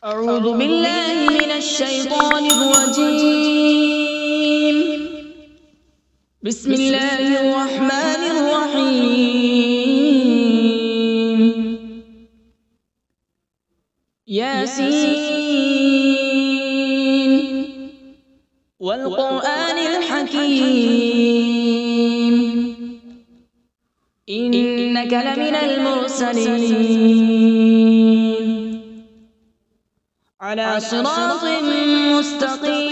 أعوذ بالله من الشيطان الرجيم. بسم الله الرحمن الرحيم. ياسين والقرآن الحكيم إنك لمن المرسلين على صراط مستقيم.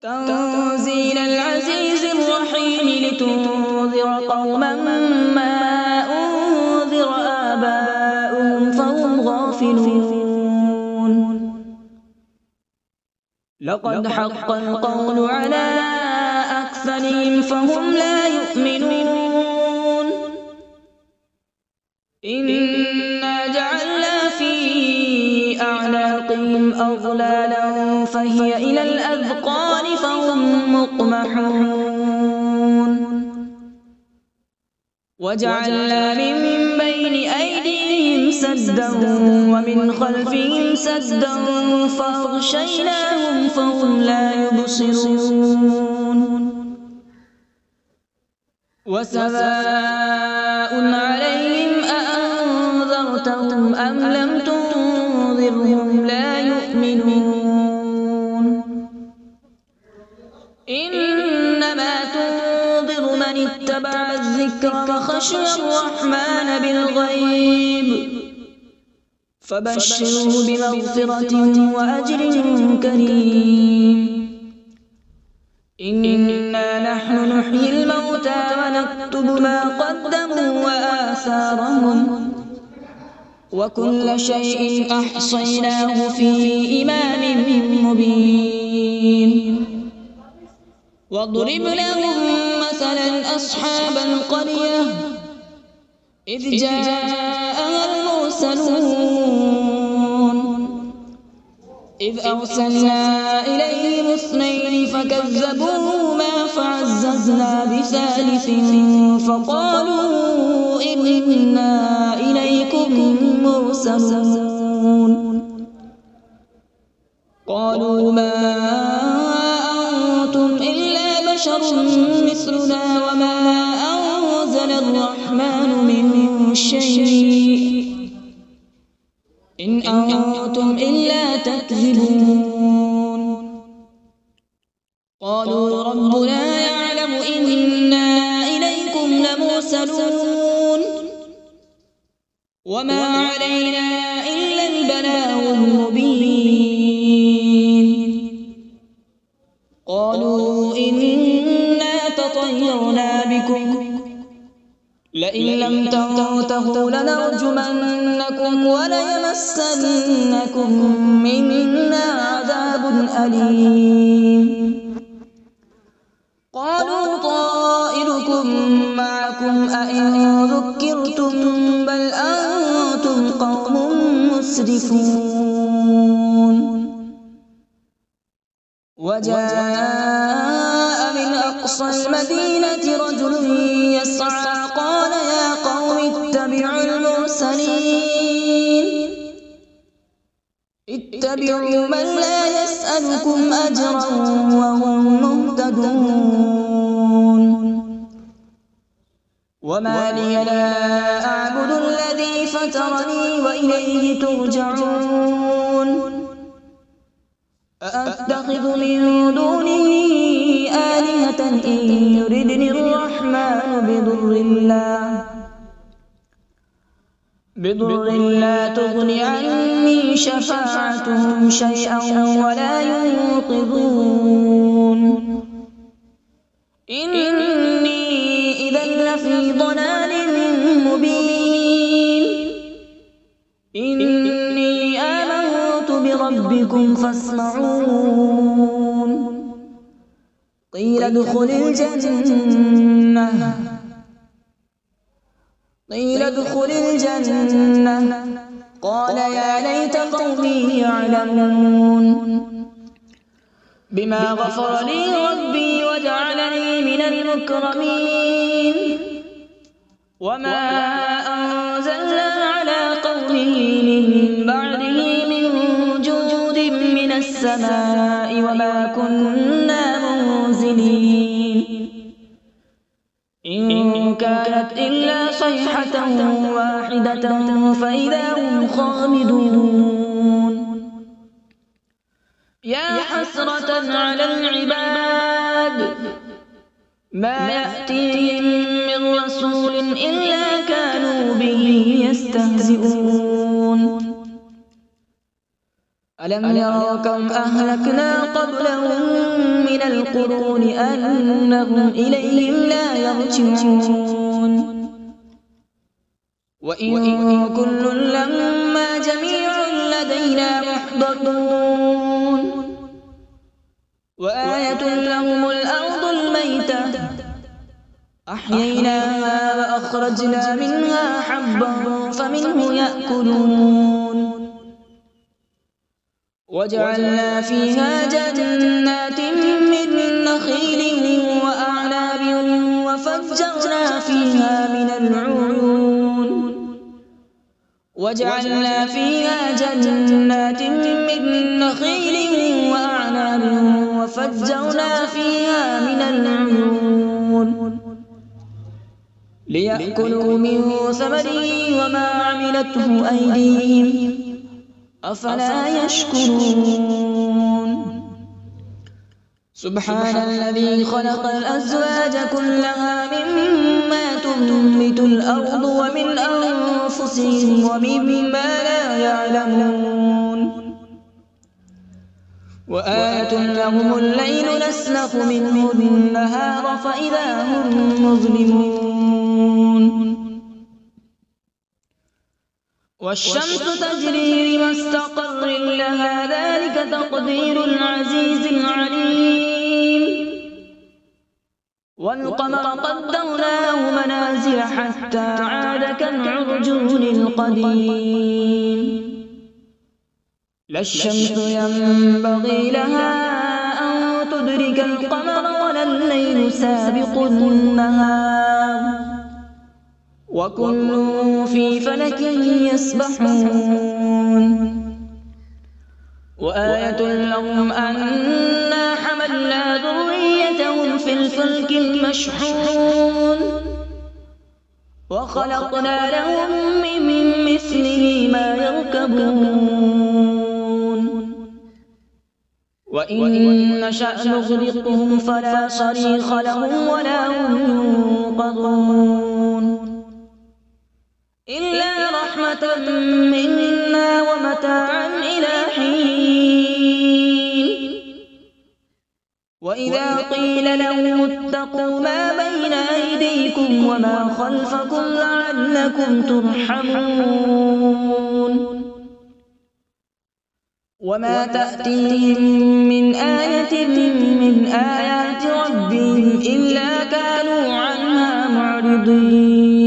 تنزيل العزيز الرحيم لتنذر قوما ما أنذر آباؤهم فهم غافلون. لقد حق القول على أكثرهم فهم لا يؤمنون. إنا جعلنا في أعناقهم أغلالا فهي إلى الأذقان فهم مقمحون. وجعلنا من بين أيديهم سدا ومن خلفهم سدا فأغشيناهم فهم لا يبصرون. وسواء عليهم أأنذرتهم أم لم تنذرهم لا يؤمنون. إنما تنذر من اتبع الذكر وخشي الرحمن بالغيب فبشره بمغفرة وأجر كريم. إنا نحن نحيي الموتى ونكتب ما قدموا وآثارهم وكل شيء أحصيناه في إمام مبين. واضرب لهم مثلا أصحاب القرية إذ جاءها المرسلون إذ أرسلنا إليهم اثنين فكذبوهما فعززنا بثالث فقالوا إنا إليكم مرسلون. قالوا ما أنتم إلا بشر مثلنا وما أنزل الرحمن من شيء إن أنتم إلا تكذبون. قالوا ربنا يعلم إنا إليكم لمرسلون وما علينا إلا البلاغ المبين. قالوا إنا تطيرنا بكم لئن لم تنتهوا لنرجمنكم وليمسنكم منا عذاب أليم. قالوا طائركم معكم أئن ذكرتم بل أنتم قوم مسرفون. وجاء من أقصى المدينة رجل يسعى قال يا قوم اتبعوا المرسلين اتبعوا من لا يسألكم أجرا وهم مهتدون. وما لي لا أعبد الذي فطرني وإليه ترجعون. أأتخذ من دونه آلهة إن يردني الرحمن بضر لا تغن عني شفاعتهم شيئا ولا ينقذون. إني إذا لفي ضلال مبين. إني آمنت بربكم فاسمعون. قيل ادخل الجنة قال يا ليت قومي يعلمون. بما غفر لي ربي وجعلني من المكرمين. وما أنزلنا على قومه من بعده من جود من السماء وما كنا منزلين إن كانت إلا صيحة واحدة فإذا هم خامدون يا حسرة على العباد ما يأتيهم من رسول إلا كانوا به يستهزئون ألم يروا كم أهلكنا قبلهم من القرون أنهم إليهم لا يرجعون وإن كل لما جميع لدينا محضرون وآية لهم الأرض الميتة أحييناها وأخرجنا منها حبا فمنه يأكلون وجعلنا فيها جنات من نخيل وأعناب وفجرنا فيها من العيون وجعلنا فيها جنات من نخيل وأعناب وفجرنا فيها من العيون ليأكلوا من ثمره وما عملته أيديهم أفلا يشكرون سبحان الذي خلق الأزواج كلها مما تنبت الأرض ومن أنفسهم ومما لا يعلمون وآية لهم الليل نسلخ منه النهار فإذا هم مظلمون والشمس تجري لمستقر لها ذلك تقدير العزيز العليم والقمر قدرناه منازل حتى عاد كالعرجون القديم لا الشمس ينبغي لها أن تدرك القمر ولا الليل سابق النهار وكل في فلك يسبحون وآية لهم أنا حملنا ذريتهم في الفلك المشحون وخلقنا لهم من مثله ما يركبون وإن نشأ نغرقهم فلا صريخ لهم ولا هم ينقذون إلا رحمة منا ومتاعا إلى حين وإذا قيل لهم اتقوا ما بين أيديكم وما خلفكم لعلكم ترحمون وما تأتيهم من آية من آيات ربهم إلا كانوا عنها معرضين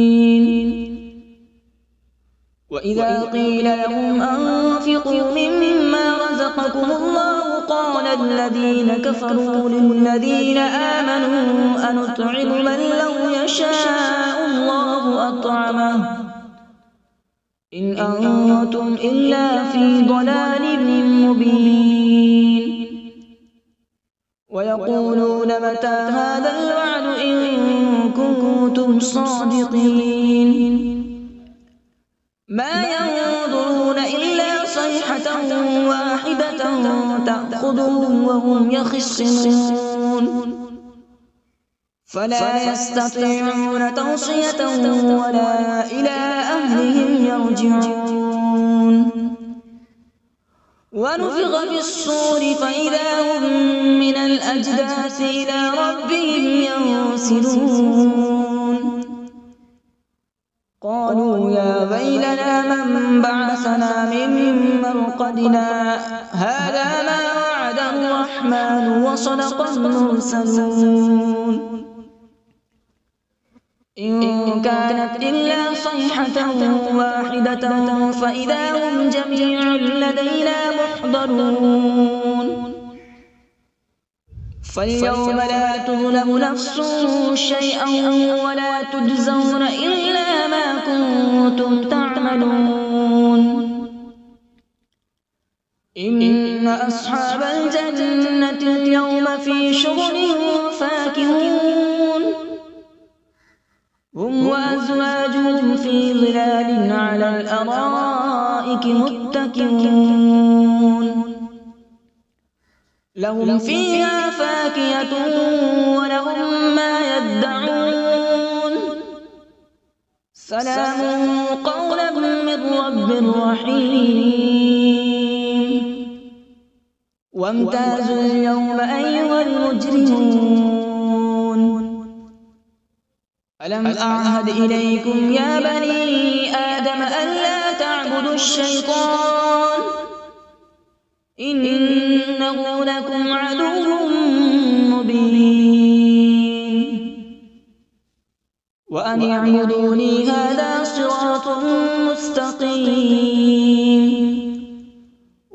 وإذا قيل لهم أنفقوا مما رزقكم الله قال الذين كفروا للذين آمنوا أنطعم من لو يشاء الله أطعمه إن أنتم إلا في ضلال مبين ويقولون متى هذا الوعد إن كنتم صادقين ما ينظرون إلا صيحة واحدة تأخذهم وهم يخصمون فلا يستطيعون توصية ولا إلى أهلهم يرجعون ونفخ في الصور فإذا هم من الأجداث إلى ربهم ينسلون قالوا يا ويلنا من بعثنا من مرقدنا هذا ما وعد الرحمن وصدق المرسلون إن كانت إلا صيحة واحدة فإذا هم جميع لدينا محضرون فاليوم لا تظلم نفس شيئا ولا تجزون إلا ما كنتم تعملون إن أصحاب الجنة اليوم في شغل فاكهون هم وأزواجهم في ظلال على الأرائك متكئون لهم فيها فاكهة ولهم ما يدعون سلام قولا من رب رحيم وامتازوا اليوم أيها المجرمون ألم أعهد إليكم يا بني آدم ألا تعبدوا الشيطان إنه لكم عدو مبين وأن اعبدوني هذا صراط مستقيم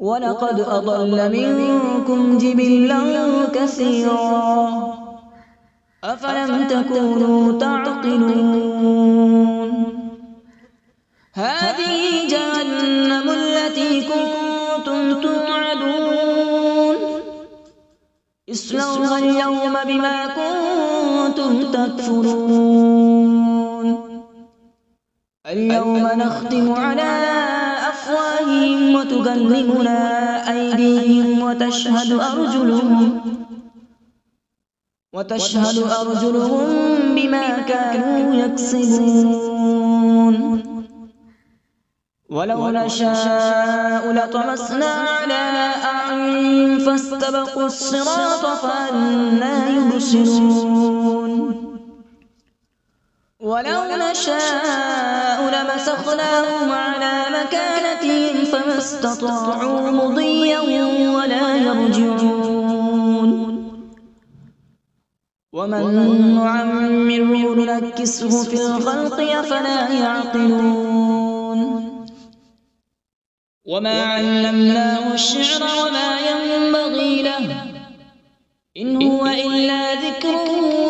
ولقد أضل منكم جبلا كثيرا أفلم تكونوا تعقلون هذه جهنم التي كنتم توعدون اصلوها اليوم بما كنتم تكفرون اليوم نختم على أفواههم وتكلمنا أيديهم وتشهد أرجلهم بما كانوا يكسبون ولو نشاء لطمسنا على أعينهم فاستبقوا الصراط فأنى يبصرون ولو نشاء لمسخناهم على مكانتهم فما استطاعوا مضيا ولا يرجعون ومن نعمره ننكسه في الخلق أفلا يعقلون وما علمناه الشعر وما ينبغي له إن هو إلا ذكر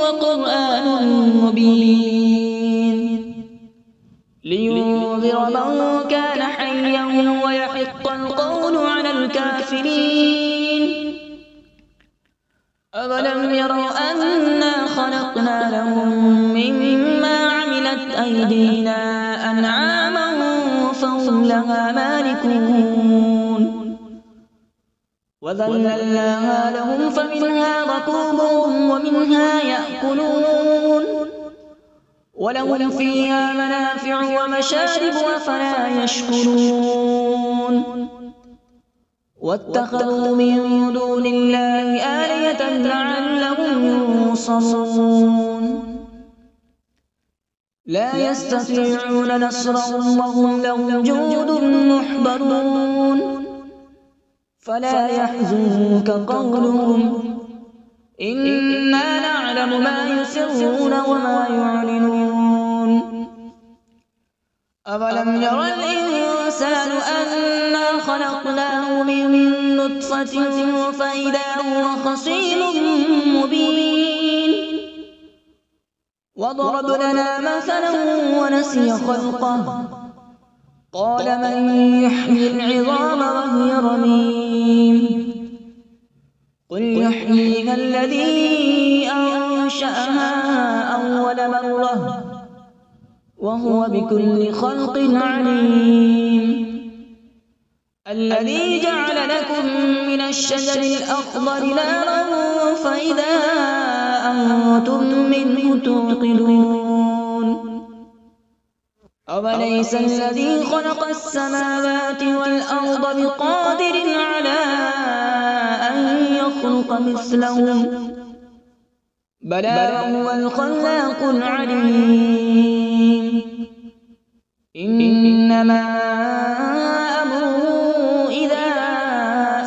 وقرآن مبين لينذر من كان حيا ويحق القول على الكافرين أولم يروا أنا خلقنا لهم مما عملت أيدينا أنعاما فهم لها مالكون وذللناها لهم فمنها ركوبهم ومنها يأكلون ولهم فيها منافع ومشارب أفلا يشكرون واتخذوا من دون الله آلهة لعلهم ينصرون لا يستطيعون نصرهم وهم لهم جند محضرون فلا يحزنك قولهم إنا نعلم ما يسرون وما يعلنون أولم ير الإنسان أنا خلقناه من نطفة فإذا هو خصيم مبين وضرب لنا مثلا ونسي خلقه قال من يحيي العظام وهي رميم قل يحييها الذي أنشأها أول مرة وهو بكل خلق عليم الذي جعل لكم من الشجر الأخضر نارا فإذا أنتم منه توقدون أوليس الذي خلق السماوات والأرض بقادر على أن يخلق مثلهم بلى هو الخلاق العليم إنما أمره إذا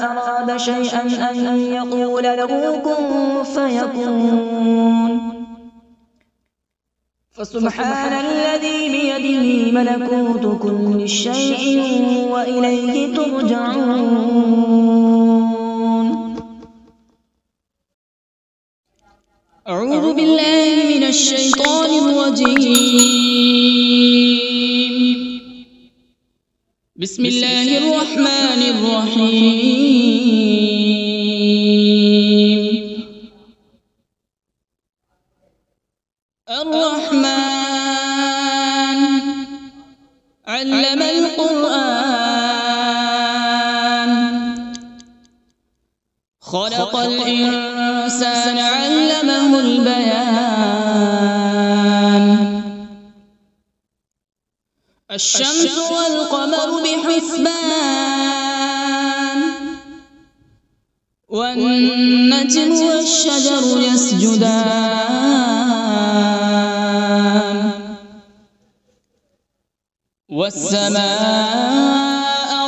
أراد شيئا أن يقول له كن فيكون فسبحان الذي بيده ملكوت كل شيء وإليه ترجعون أعوذ بالله من الشيطان الرجيم بسم الله الرحمن الرحيم. الرحمن علم القرآن، خلق الإنسان علمه البيان. الشمس والقمر بحسبان، والنجم والشجر يسجدان. والسماء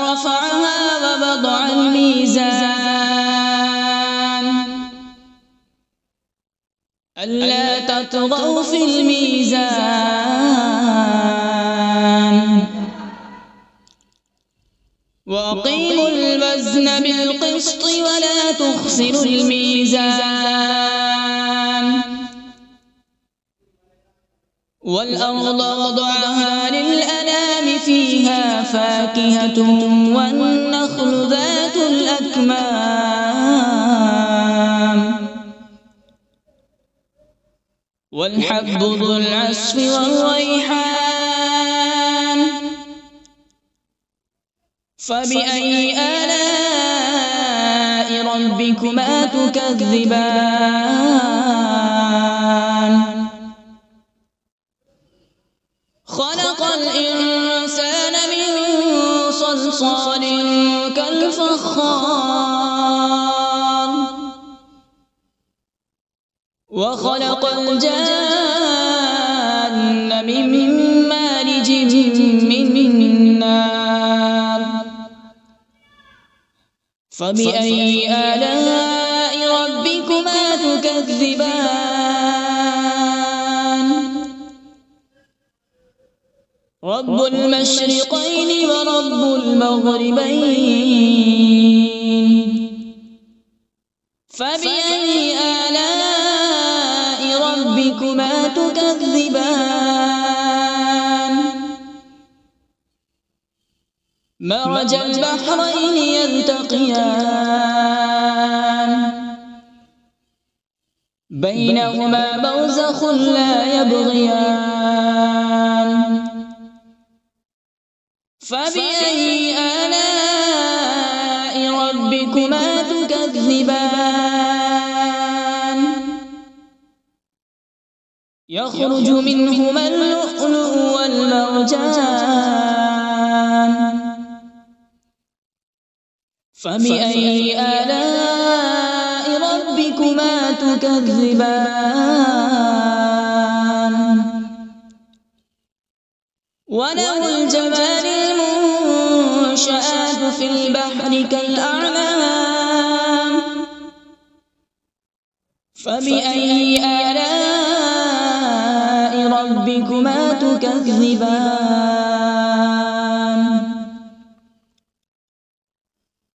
رفعها ووضع الميزان، ألا تطغوا في الميزان. وأقيموا الوزن بالقسط ولا تخسروا الميزان. والأرض وضعها للأنام، فيها فاكهة والنخل ذات الأكمام، والحب ذو العصف والريحان. فبأي آلاء ربكما تكذبان؟ خلق الإنسان من صلصال كالفخار، وخلق الجان من مارج من نار. فبأي آلاء ربكما تكذبان؟ رب المشرقين ورب المغربين. فبأي آلاء ربكما تكذبان؟ مرج البحرين يلتقيان، بينهما برزخ لا يبغيان. فبأي آلاء ربكما تكذبان؟ يخرج منهما اللؤلؤ والمرجان. فبأي آلاء ربكما تكذبان؟ وله الجوار المنشآت في البحر كالأعلام. فبأي آلاء ربكما تكذبان؟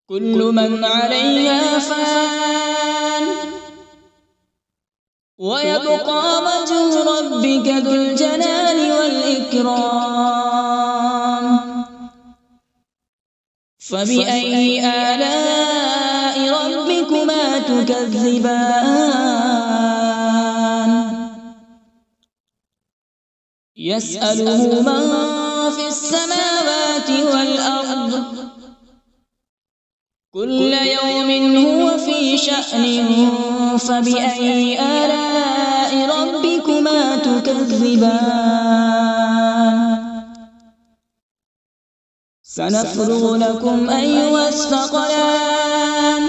كل من عليها فان، ويبقى وجه ربك ذو الجلال والإكرام. فبأي آلاء ربكما تكذبان؟ يسأله من في السماوات والأرض، كل يوم هو في شأن. فبأي آلاء ربكما تكذبان؟ سنفرغ لكم أيها الثقلان.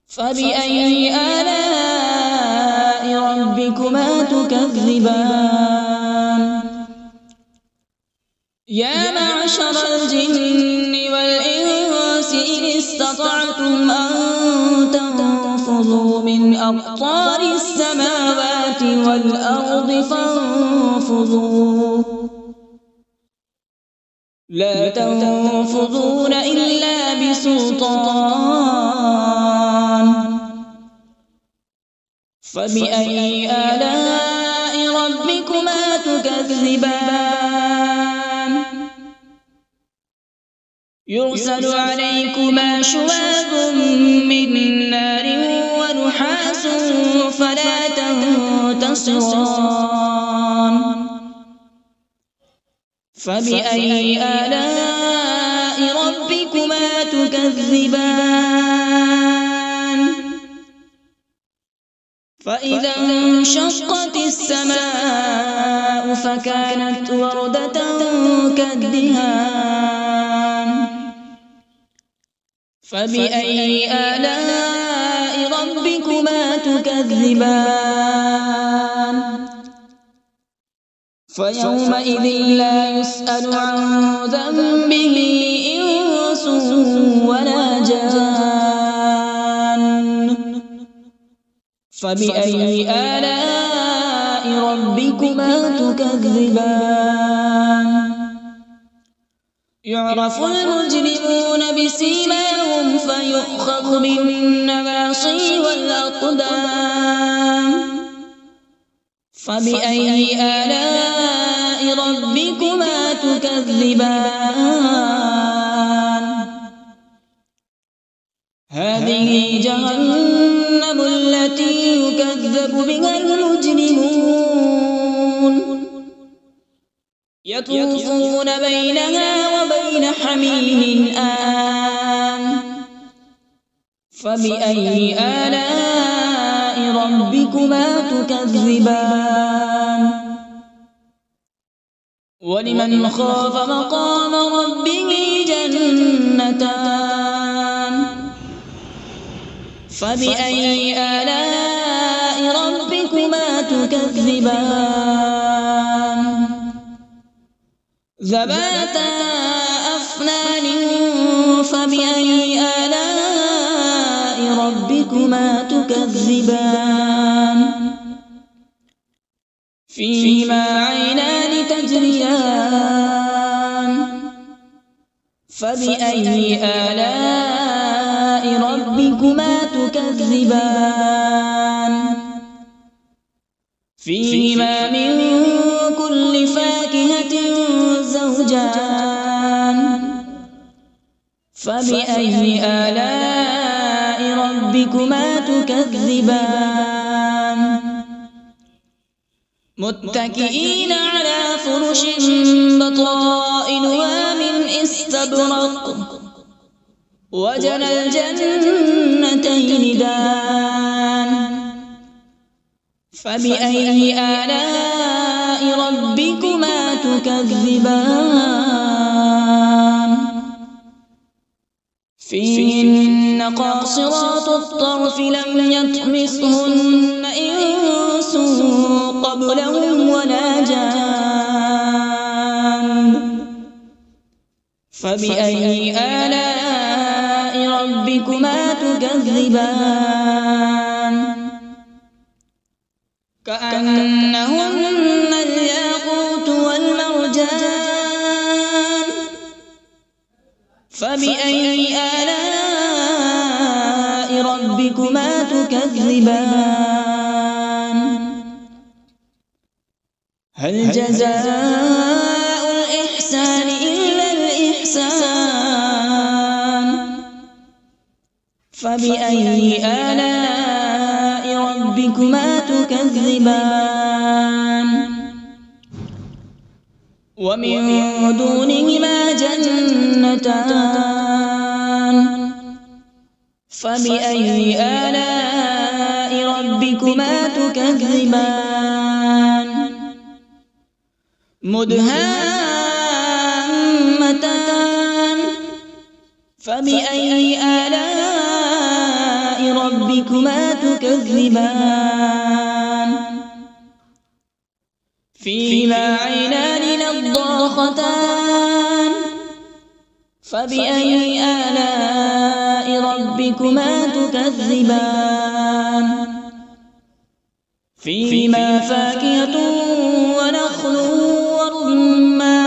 فبأي آلاء ربكما تكذبان؟ يا معشر الجن والإنس إن استطعتم أن تنفذوا من أقطار السماوات والأرض فانفذوا، لا تنفذون إلا بسلطان. فبأي آلاء ربكما تكذبان؟ يرسل عليكما شواظ من نار ونحاس فلا تنتصران فبأي آلاء ربكما تكذبان فإذا انشقت السماء فكانت وردة كالدهان فبأي آلاء ربكما تكذبان فيومئذ لا يسأل عن ذنبه إنس ولا جان فبأي آلاء ربكما تكذبان يعرف المجرمون بسيماهم فيؤخذ بالنواصي والأقدام فبأي آلاء ربكما تكذبان هذه جهنم التي يكذب بها المجرمون يطوفون بينها وبين حميم آن فبأي آلاء ربكما تكذبان ولمن خاف مقام ربه جنتان فبأي آلاء ربكما تكذبان ذواتا أفنان فبأي آلاء ربكما تكذبان فيهما عينان تجريان فبأي آلاء ربكما تكذبان فيهما من كل فاكهة زوجان فبأي آلاء ربكما تكذبان متكئين على فرش بطائنها من استبرق وجنى الجنتين دان فبأي آلاء ربكما تكذبان فيهن قاصرات الطرف لم يطمثهن إنس قبلهم ولا جان فبأي آلاء ربكما تكذبان كأنهن الياقوت والمرجان فبأي آلاء ربكما تكذبان هل جزاء الإحسان إلا الإحسان فبأي آلاء ربكما تكذبان ومن دونهما جنتان فبأي آلاء ربكما تكذبان مدهامتان فبأي آلاء ربكما تكذبان فيهما عينان نضاختان فبأي آلاء ربكما تكذبان فيهما فاكهة ونخل ورمان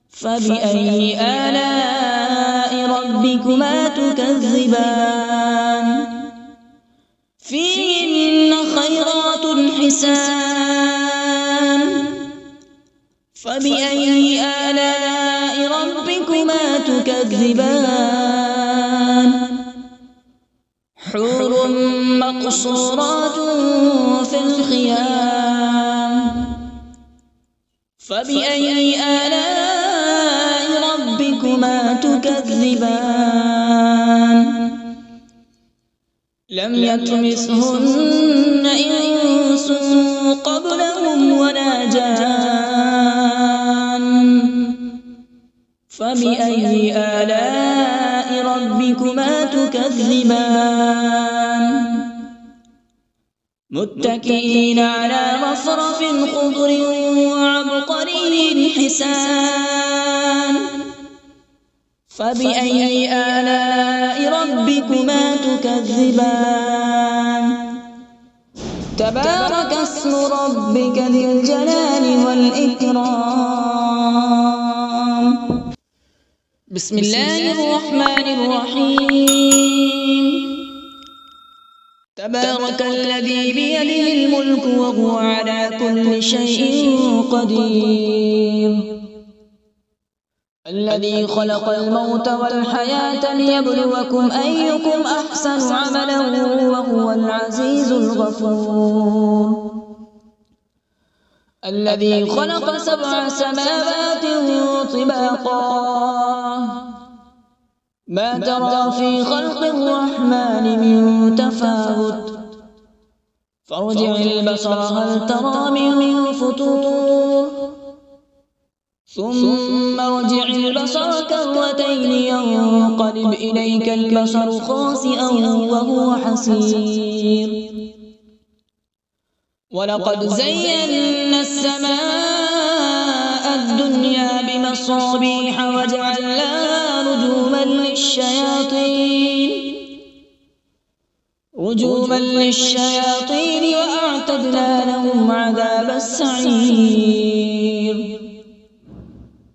فبأي آلاء ربكما تكذبان فيهن خيرات حسان فبأي آلاء ربكما تكذبان حور مقصورات في الخيام فبأي آلاء ربكما تكذبان لم يطمثهن إنس قبلهم ولا جان فبأي آلاء ربكما تكذبان متكئين على رفرف خضر وعبقري حسان فبأي آلاء ربكما تكذبان تبارك اسم ربك ذي الجلال والإكرام بسم الله الرحمن الرحيم تبارك الذي بيده الملك وهو على كل شيء قدير الذي خلق الموت والحياة ليبلوكم أيكم أحسن عملا وهو العزيز الغفور الذي خلق 7 سماوات طباقا ما ترى في خلق الرحمن من تفاوت فارجع البصر هل ترى من فطور ثم ارجع البصر كرتين ينقلب إليك البصر خاسئا وهو حسير ولقد زينا السماء الدنيا بمصابيح وجعلناها رجوما للشياطين وأعتدنا لهم عذاب السعير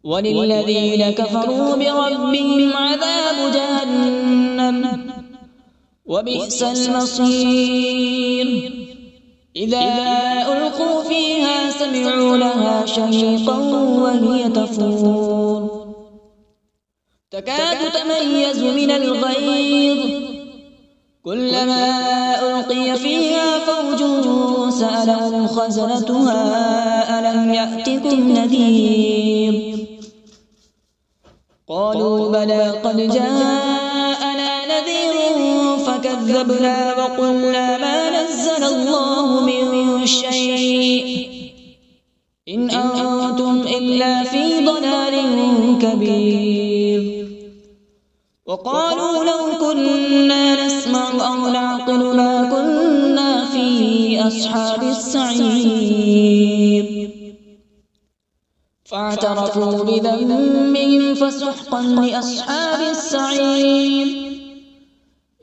وللذين كفروا بربهم عذاب جهنم وبئس المصير إذا ألقوا فيها سمعوا لها شهيقا وهي تفور تكاد تميز من الغيظ كلما ألقي فيها فوج سألهم خزنتها ألم يأتكم نذير قالوا بلى قد جاءنا نذير فكذبنا وقلنا ما نزل الله من شيء إن أنتم إلا في ضلال كبير وقالوا لو كنا نسمع أو نعقل ما كنا في أصحاب السعير فاعترفوا بذنبهم فسحقا لأصحاب السعير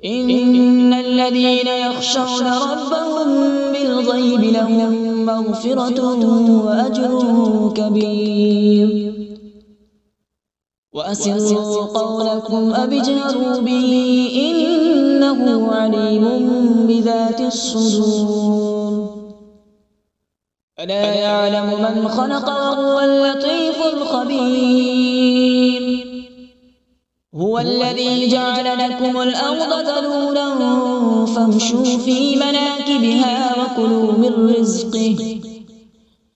إن الذين يخشون ربهم بالغيب لهم مغفرة وأجر كبير وأسروا قولكم أو اجهروا به إنه عليم بذات الصدور ألا يعلم من خلق وهو اللطيف الخبير هو الذي جعل لكم الأرض ذلولا فامشوا في مناكبها وكلوا من رزقه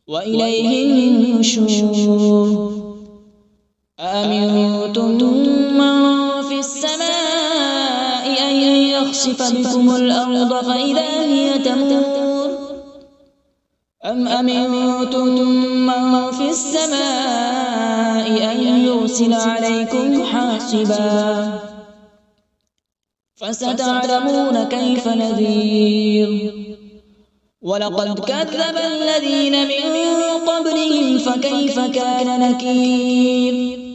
وإليه النشور أأمنتم من في السماء أن يخسف بكم الأرض فإذا هي تمور أم أمنتم من في السماء أن يرسل عليكم حاصبا فستعلمون كيف نذير ولقد كذب الذين من قبلهم فكيف كان نكير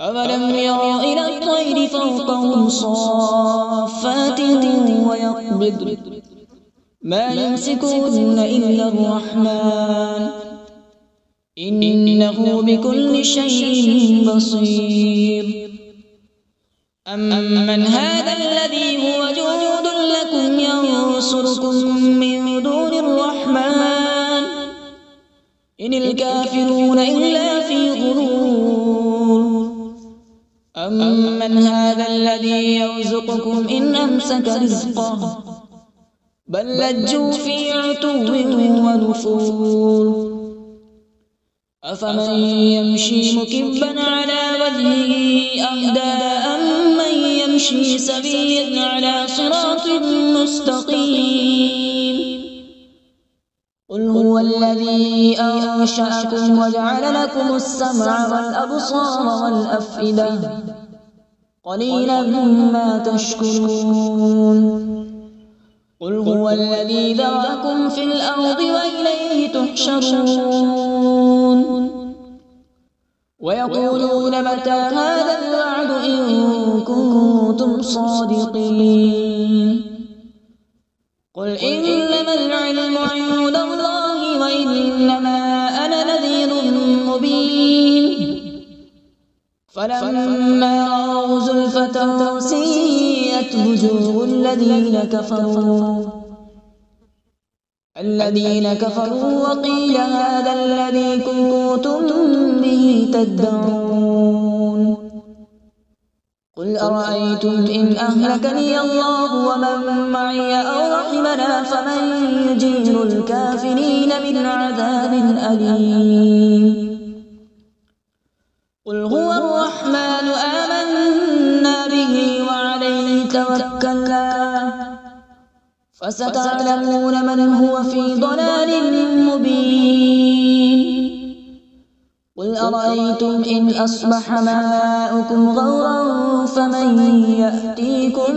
أولم يروا إلى الطير فوقهم صافات ويقبض ما يمسكون إلا الرحمن إنه بكل شيء بصير أمن هذا الذي هو جند لكم ينصركم من دون الرحمن إن الكافرون إلا في غرور أمن هذا الذي يرزقكم إن أمسك رزقه بل لجوا في عتو ونفور أفمن يمشي مكبا على وجهه أهدى أمن يمشي سويا على صراط مستقيم قل هو الذي أنشأكم وجعل لكم السمع والأبصار والأفئدة قليلا ما تشكرون قل هو الذي ذرأكم في الأرض وإليه تحشرون ويقولون متى هذا الوعد إن كنتم صادقين قل إنما العلم عند الله وإنما أنا نذير مبين فلما رأوا زلفة سيئت وجوه الذين كفروا وقيل هذا الذي كنتم به تدعون قل أرأيتم إن أهلكني الله ومن معي أو رحمنا فمن يجير الكافرين من عذاب أليم قل هو الرحمن آمنا به وعليه توكلنا فستعلمون من هو في ضلال مبين قل أرأيتم إن أصبح ماؤكم غورا فمن يأتيكم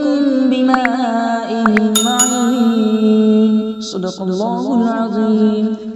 بماء معين صدق الله العظيم.